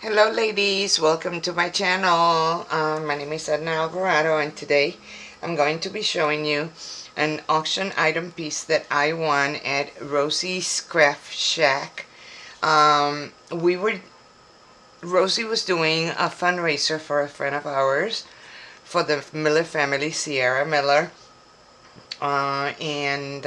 Hello ladies, welcome to my channel. My name is Edna Alvarado and today I'm going to be showing you an auction item piece that I won at Rosie's Craft Shack. Um, we were Rosie was doing a fundraiser for a friend of ours for the Miller family, Sierra Miller. And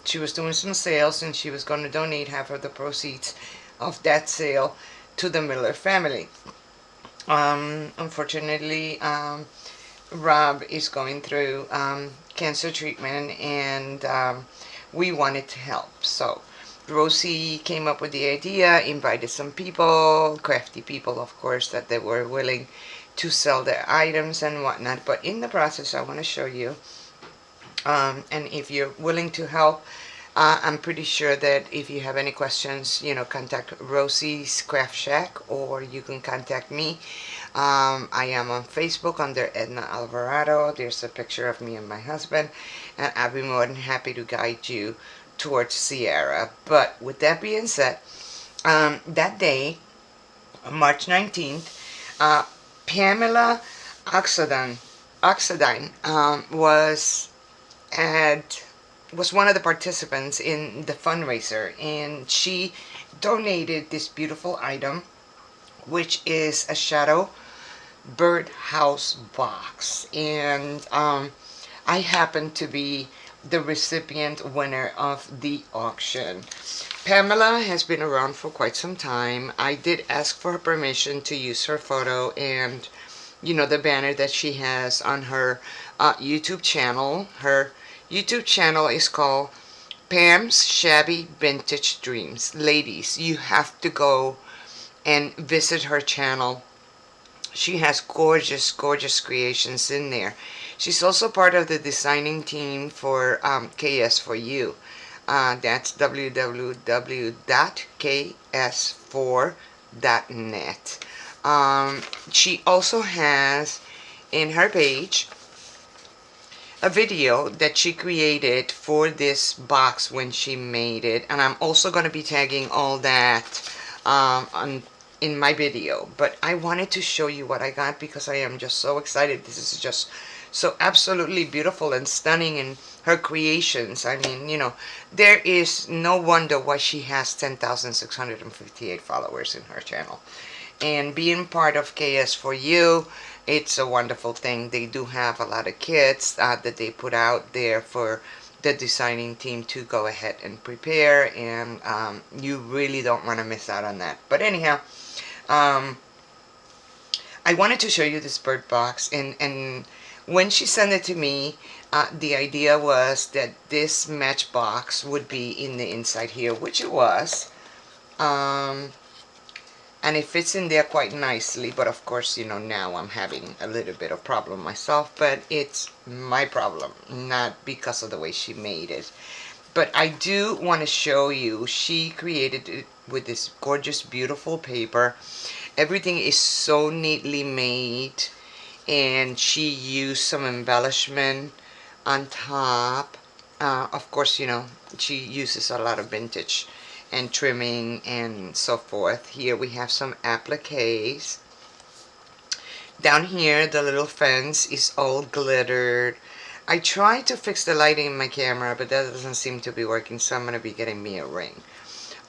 she was doing some sales and she was going to donate half of the proceeds of that sale to the Miller family. Unfortunately, Rob is going through cancer treatment, and we wanted to help. So Rosie came up with the idea, invited some people, crafty people, of course, that they were willing to sell their items and whatnot. But in the process, I want to show you, and if you're willing to help, I'm pretty sure that if you have any questions, contact Rosie's Craft Shack, or you can contact me. I am on Facebook under Edna Alvarado. There's a picture of me and my husband, and I'll be more than happy to guide you towards Sierra. But with that being said, that day, March 19th, Pamela Oxidine had was one of the participants in the fundraiser, and she donated this beautiful item, which is a shadow Birdhouse box. And I happen to be the recipient winner of the auction. Pamela has been around for quite some time. I did ask for her permission to use her photo and the banner that she has on her YouTube channel. Her YouTube channel is called Pam's Shabby Vintage Dreams. Ladies, you have to go and visit her channel. She has gorgeous, gorgeous creations in there. She's also part of the designing team for KS4U. That's www.ks4.net. She also has in her page a video that she created for this box when she made it, and I'm also going to be tagging all that in my video. But I wanted to show you what I got because I am just so excited. This is just so absolutely beautiful and stunning in her creations. I mean, there is no wonder why she has 10,658 followers in her channel. And being part of KS4U, it's a wonderful thing. They do have a lot of kits that they put out there for the designing team to go ahead and prepare, and you really don't want to miss out on that. But anyhow, I wanted to show you this bird box, and when she sent it to me, the idea was that this matchbox would be in the inside here, which it was. And it fits in there quite nicely, but of course, now I'm having a little bit of problem myself, but it's my problem, not because of the way she made it. But I do want to show you, she created it with this gorgeous, beautiful paper. Everything is so neatly made, and she used some embellishment on top. Of course, she uses a lot of vintage and trimming and so forth. Here we have some appliques. Down here, the little fence is all glittered. I tried to fix the lighting in my camera, but that doesn't seem to be working, so I'm going to be getting me a ring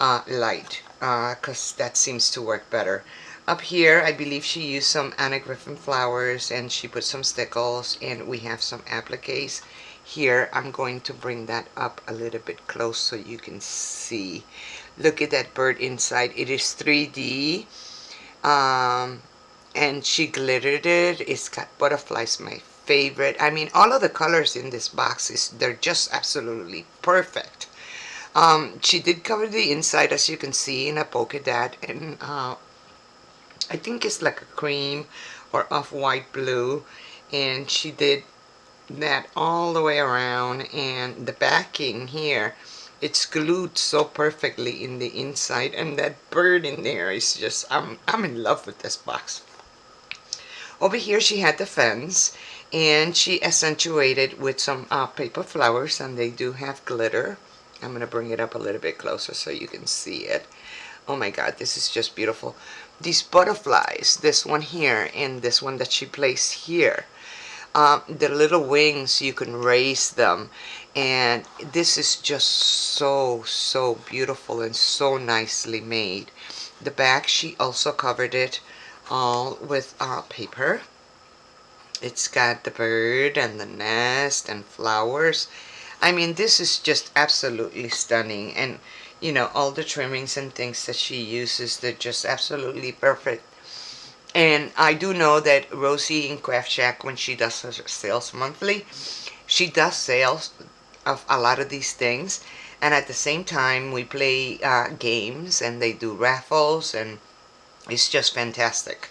light, because that seems to work better. Up here, I believe she used some Anna Griffin flowers, and she put some stickles, and we have some appliques. Here, I'm going to bring that up a little bit close so you can see. Look at that bird inside. It is 3D. And she glittered it. It's got butterflies, my favorite. I mean, all of the colors in this box, they're just absolutely perfect. She did cover the inside, as you can see, in a polka dot, and I think it's like a cream or off-white blue, and she did that all the way around. And the backing here, it's glued so perfectly in the inside, and that bird in there is just, I'm in love with this box. Over here she had the fence, and she accentuated with some paper flowers, and they do have glitter. I'm going to bring it up a little bit closer so you can see it. Oh my god, this is just beautiful. These butterflies, this one here and this one that she placed here, the little wings, you can raise them, and this is just so beautiful and so nicely made. The back, she also covered it all with paper. It's got the bird and the nest and flowers. I mean, this is just absolutely stunning. And, you know, all the trimmings and things that she uses, they're just absolutely perfect. And I do know that Rosie in Craft Shack, when she does her sales monthly, she does sales of a lot of these things. And at the same time, we play games and they do raffles, and it's just fantastic.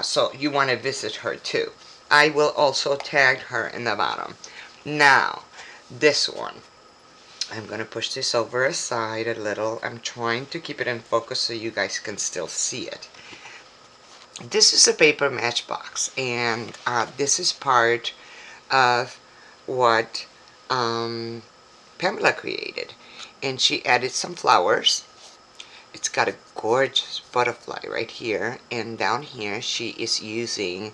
So you want to visit her too. I will also tag her in the bottom. Now, this one. I'm going to push this over aside a little. I'm trying to keep it in focus so you guys can still see it. This is a paper matchbox, and this is part of what Pamela created. And she added some flowers. It's got a gorgeous butterfly right here, and down here she is using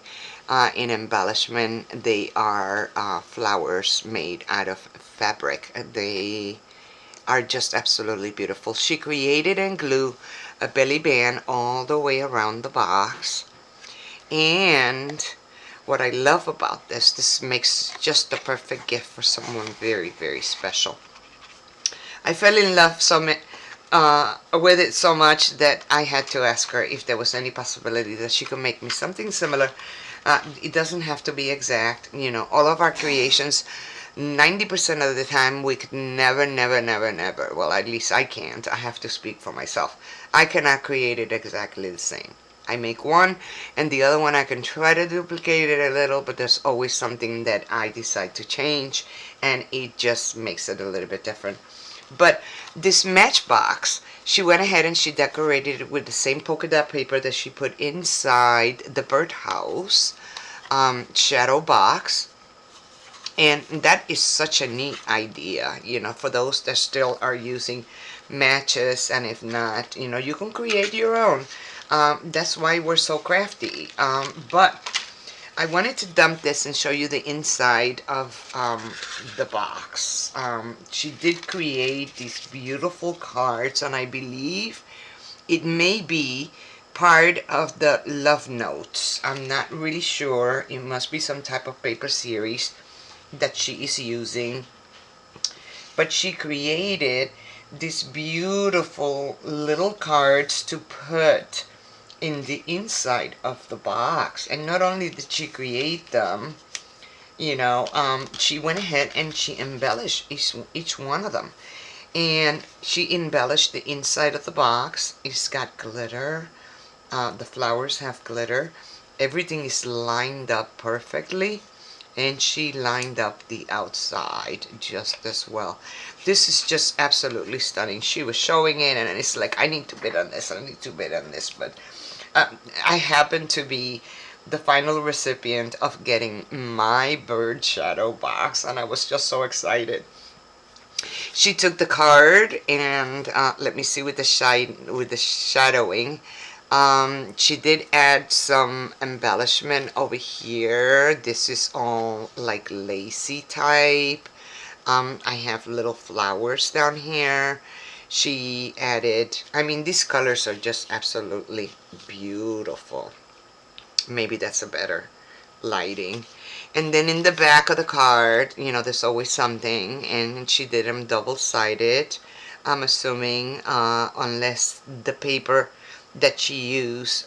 in embellishment. They are flowers made out of fabric. They are just absolutely beautiful. She created and glued a belly band all the way around the box. And what I love about this makes just the perfect gift for someone very special. I fell in love with it so much that I had to ask her if there was any possibility that she could make me something similar. It doesn't have to be exact. You know, all of our creations, 90% of the time, we could never, well, at least I can't. I have to speak for myself. I cannot create it exactly the same. I make one, and the other one I can try to duplicate it a little, but there's always something that I decide to change, and it just makes it a little bit different. But this matchbox, she went ahead and she decorated it with the same polka dot paper that she put inside the Birdhouse shadow box. And that is such a neat idea, you know, for those that still are using matches, and if not, you know, you can create your own. That's why we're so crafty. But I wanted to dump this and show you the inside of the box. She did create these beautiful cards, and I believe it may be part of the love notes. I'm not really sure. It must be some type of paper series that she is using. But she created these beautiful little cards to put in the inside of the box. And not only did she create them, you know, she went ahead and she embellished each one of them. And she embellished the inside of the box. It's got glitter. The flowers have glitter. Everything is lined up perfectly. And she lined up the outside just as well. This is just absolutely stunning. She was showing it, and it's like, I need to bid on this, I need to bid on this. But I happen to be the final recipient of getting my bird shadow box, and I was just so excited. She took the card and let me see with the shadowing. She did add some embellishment over here. This is all like lacy type. I have little flowers down here. She added, I mean, these colors are just absolutely beautiful. Maybe that's a better lighting. And then in the back of the card, you know, there's always something, and she did them double-sided. I'm assuming, unless the paper that she used,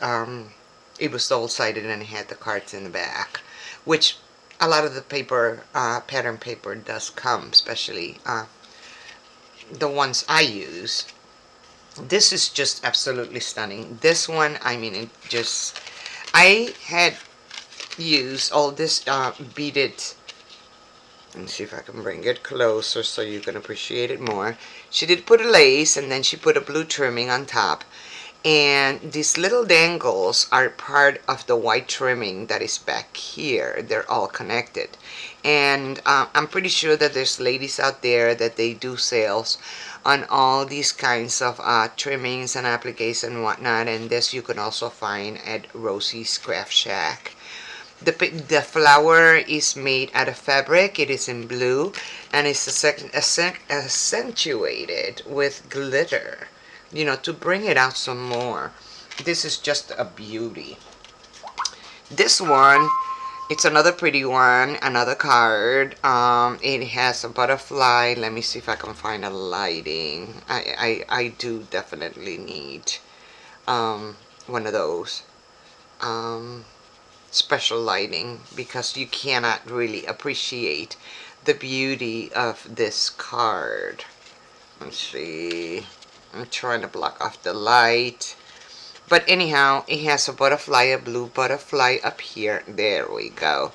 it was double-sided and it had the cards in the back, which a lot of the paper, pattern paper does come, especially the ones I use. This is just absolutely stunning. This one, I mean, it just, I had used all this beaded, let me see if I can bring it closer so you can appreciate it more. She did put a lace, and then she put a blue trimming on top. And these little dangles are part of the white trimming that is back here. They're all connected. And I'm pretty sure that there's ladies out there that they do sales on all these kinds of trimmings and appliques and whatnot. And this you can also find at Rosie's Craft Shack. The flower is made out of fabric. It is in blue and it's accentuated with glitter, you know, to bring it out some more. This is just a beauty. This one, it's another pretty one, another card. It has a butterfly. Let me see if I can find a lighting. I do definitely need one of those. Special lighting, because you cannot really appreciate the beauty of this card. Let's see. I'm trying to block off the light. But anyhow, it has a butterfly, a blue butterfly up here. There we go.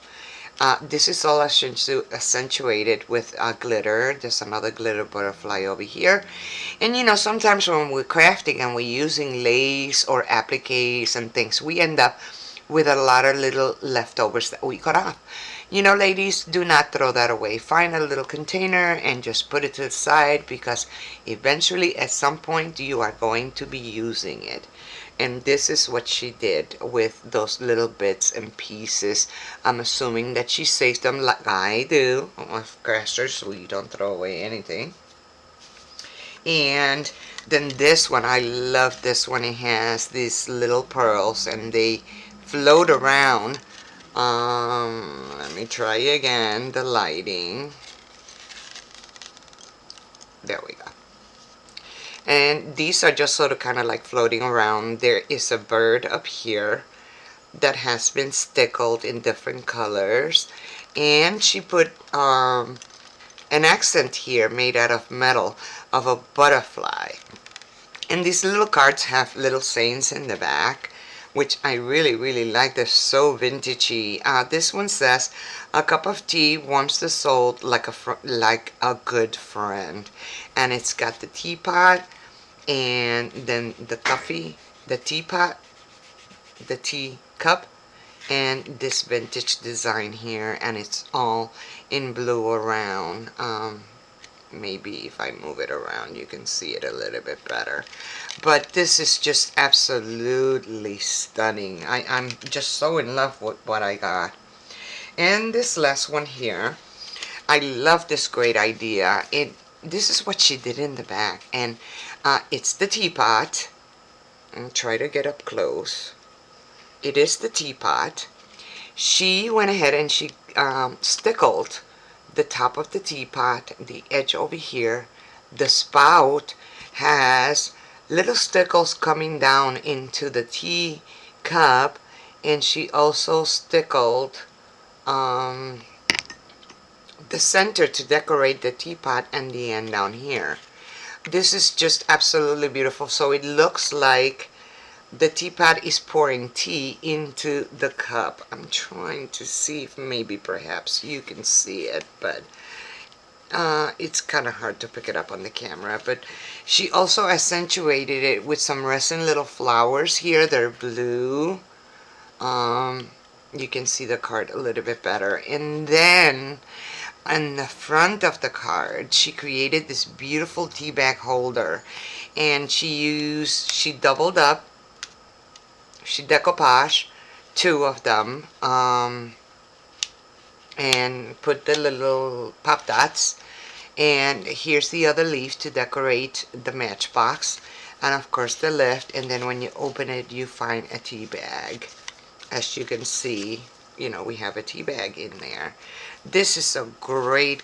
This is all accentuated with glitter. There's another glitter butterfly over here. And you know, sometimes when we're crafting and we're using lace or appliques and things, we end up with a lot of little leftovers that we cut off. You know, ladies, do not throw that away. Find a little container and just put it to the side, because eventually at some point you are going to be using it. And this is what she did with those little bits and pieces. I'm assuming that she saves them like I do. Of course, so you don't throw away anything. And then this one, I love this one. It has these little pearls and they float around. Let me try again the lighting. There we go. And these are just sort of kind of like floating around. There is a bird up here that has been stickled in different colors, and she put an accent here made out of metal of a butterfly. And these little cards have little sayings in the back, which I really like. They're so vintagey. This one says, "A cup of tea warms the soul like a good friend," and it's got the teapot, and then the coffee, the teapot, the tea cup, and this vintage design here, and it's all in blue around. Maybe if I move it around you can see it a little bit better. But this is just absolutely stunning. I'm just so in love with what I got. And this last one here, I love this great idea. This is what she did in the back, and it's the teapot. And try to get up close. It is the teapot. She went ahead and she stickled the top of the teapot, the edge over here. The spout has little stickles coming down into the tea cup, and she also stickled the center to decorate the teapot and the end down here. This is just absolutely beautiful. So it looks like the teapot is pouring tea into the cup. I'm trying to see if maybe perhaps you can see it, but it's kind of hard to pick it up on the camera. But she also accentuated it with some resin little flowers here. They're blue. You can see the card a little bit better. And then on the front of the card, she created this beautiful tea bag holder, and she doubled up, she decoupage two of them, and put the little pop dots, and here's the other leaf to decorate the matchbox, and of course the lift. And then when you open it, you find a tea bag. As you can see, you know, we have a tea bag in there. This is a great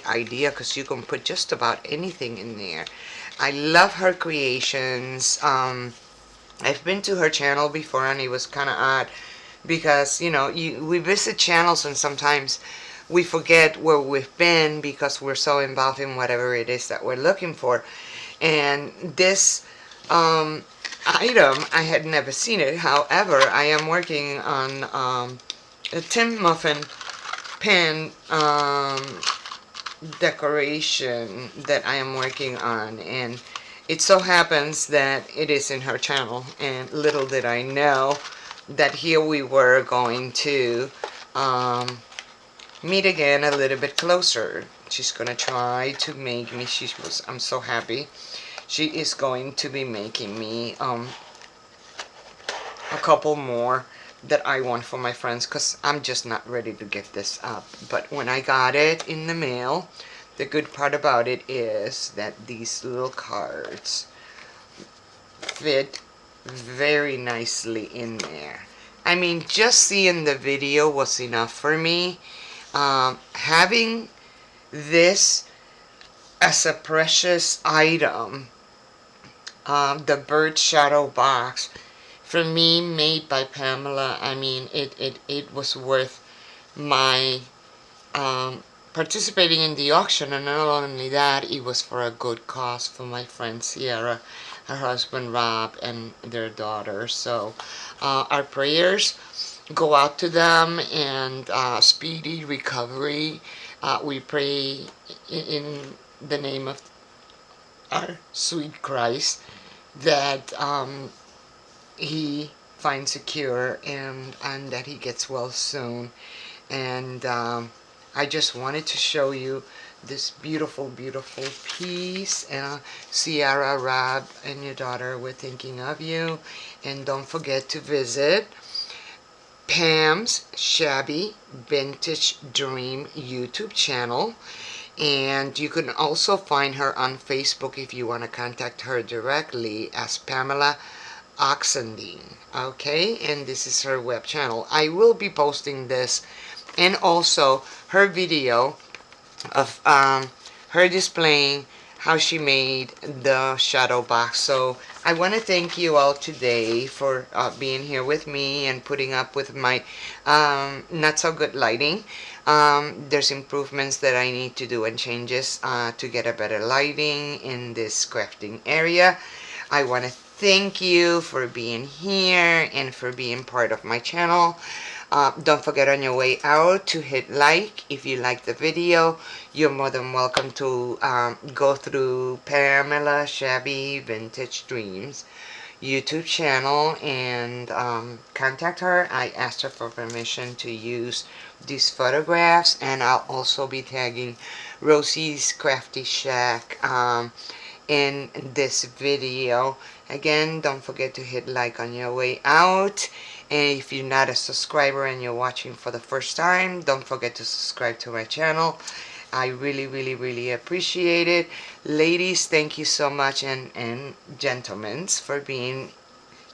idea, because you can put just about anything in there. I love her creations. I've been to her channel before, and it was kind of odd, because you know, we visit channels and sometimes we forget where we've been because we're so involved in whatever it is that we're looking for. And this item, I had never seen it. However, I am working on a tin muffin pan decoration that I am working on, and It so happens that it is in her channel, and little did I know that here we were going to um, meet again a little bit closer. She's gonna try to make me, I'm so happy. She is going to be making me a couple more that I want for my friends, because I'm just not ready to give this up. But when I got it in the mail, the good part about it is that these little cards fit very nicely in there. I mean, just seeing the video was enough for me. Having this as a precious item, the bird shadow box, for me, made by Pamela, I mean, it was worth my participating in the auction. And not only that, it was for a good cause for my friend Sierra, her husband Rob, and their daughter. So our prayers go out to them, and speedy recovery. We pray in the name of our sweet Christ that he finds a cure, and that he gets well soon. And I just wanted to show you this beautiful, beautiful piece. Sierra, Rob, and your daughter, we're thinking of you. And don't forget to visit Pam's Shabby Vintage Dream YouTube channel. And you can also find her on Facebook if you want to contact her directly as Pamela Oxendine. Okay, and this is her web channel. I will be posting this and also her video of her displaying how she made the shadow box. So I want to thank you all today for being here with me and putting up with my not so good lighting. There's improvements that I need to do and changes to get a better lighting in this crafting area. I want to thank you for being here and for being part of my channel. Don't forget on your way out to hit like if you like the video. You're more than welcome to go through Pamela Shabby Vintage Dreams YouTube channel and contact her. I asked her for permission to use these photographs, and I'll also be tagging Rosie's Crafty Shack in this video. Again, don't forget to hit like on your way out. And if you're not a subscriber and you're watching for the first time, don't forget to subscribe to my channel. I really, really, really appreciate it. Ladies, thank you so much, and gentlemen, for being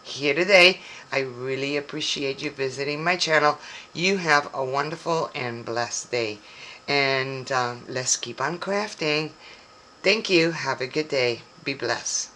here today. I really appreciate you visiting my channel. You have a wonderful and blessed day. And let's keep on crafting. Thank you. Have a good day. Be blessed.